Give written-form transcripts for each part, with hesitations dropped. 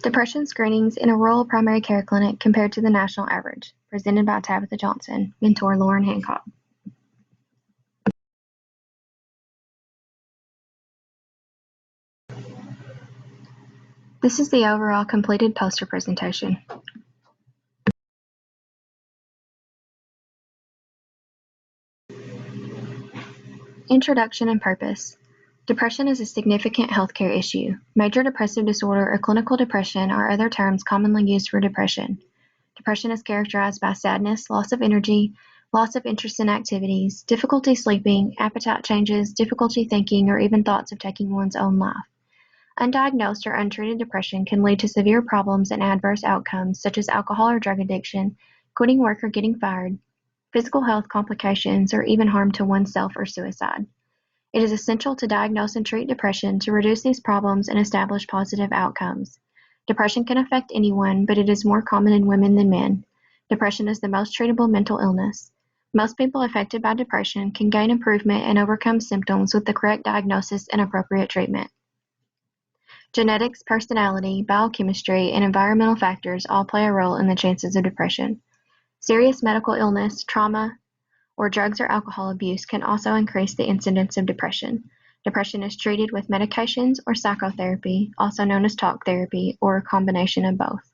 Depression screenings in a rural primary care clinic compared to the national average, presented by Tabetha Johnson, mentor Lauren Hancock. This is the overall completed poster presentation. Introduction and purpose. Depression is a significant healthcare issue. Major depressive disorder or clinical depression are other terms commonly used for depression. Depression is characterized by sadness, loss of energy, loss of interest in activities, difficulty sleeping, appetite changes, difficulty thinking, or even thoughts of taking one's own life. Undiagnosed or untreated depression can lead to severe problems and adverse outcomes such as alcohol or drug addiction, quitting work or getting fired, physical health complications, or even harm to oneself or suicide. It is essential to diagnose and treat depression to reduce these problems and establish positive outcomes. Depression can affect anyone, but it is more common in women than men. Depression is the most treatable mental illness. Most people affected by depression can gain improvement and overcome symptoms with the correct diagnosis and appropriate treatment. Genetics, personality, biochemistry, and environmental factors all play a role in the chances of depression. Serious medical illness, trauma, or drugs or alcohol abuse can also increase the incidence of depression. Depression is treated with medications or psychotherapy, also known as talk therapy, or a combination of both.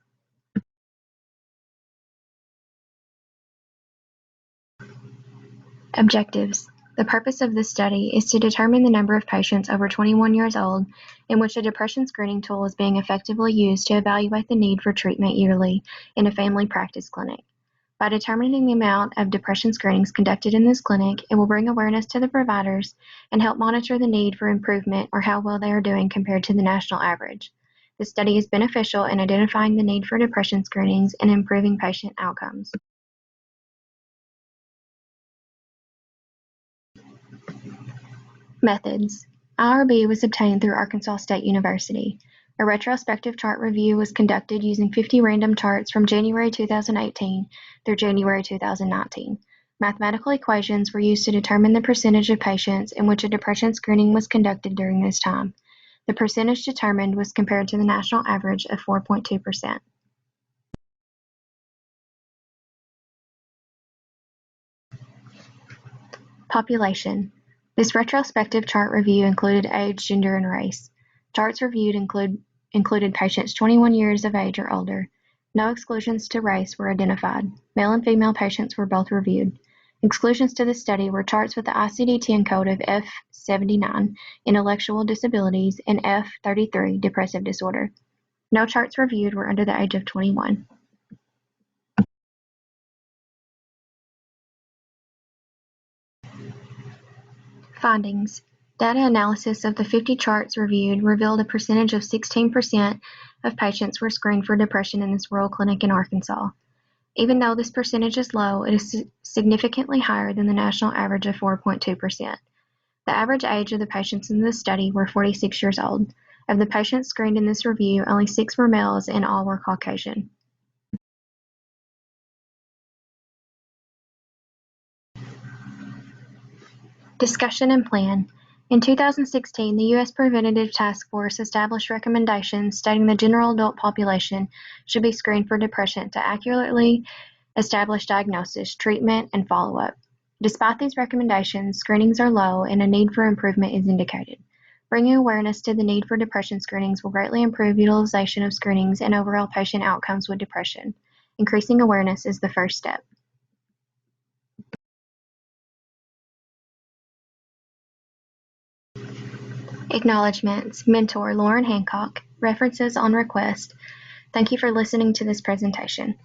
Objectives. The purpose of this study is to determine the number of patients over 21 years old in which a depression screening tool is being effectively used to evaluate the need for treatment yearly in a family practice clinic. By determining the amount of depression screenings conducted in this clinic, it will bring awareness to the providers and help monitor the need for improvement or how well they are doing compared to the national average. This study is beneficial in identifying the need for depression screenings and improving patient outcomes. Methods. IRB was obtained through Arkansas State University. A retrospective chart review was conducted using 50 random charts from January 2018 through January 2019. Mathematical equations were used to determine the percentage of patients in which a depression screening was conducted during this time. The percentage determined was compared to the national average of 4.2%. Population. This retrospective chart review included age, gender, and race. Charts reviewed included patients 21 years of age or older. No exclusions to race were identified. Male and female patients were both reviewed. Exclusions to the study were charts with the ICD-10 code of F79, intellectual disabilities, and F33, depressive disorder. No charts reviewed were under the age of 21. Findings. Data analysis of the 50 charts reviewed revealed a percentage of 16% of patients were screened for depression in this rural clinic in Arkansas. Even though this percentage is low, it is significantly higher than the national average of 4.2%. The average age of the patients in this study were 46 years old. Of the patients screened in this review, only 6 were males and all were Caucasian. Discussion and plan. In 2016, the U.S. Preventative Task Force established recommendations stating the general adult population should be screened for depression to accurately establish diagnosis, treatment, and follow-up. Despite these recommendations, screenings are low and a need for improvement is indicated. Bringing awareness to the need for depression screenings will greatly improve utilization of screenings and overall patient outcomes with depression. Increasing awareness is the first step. Acknowledgments. Mentor Lauren Hancock. References on request. Thank you for listening to this presentation.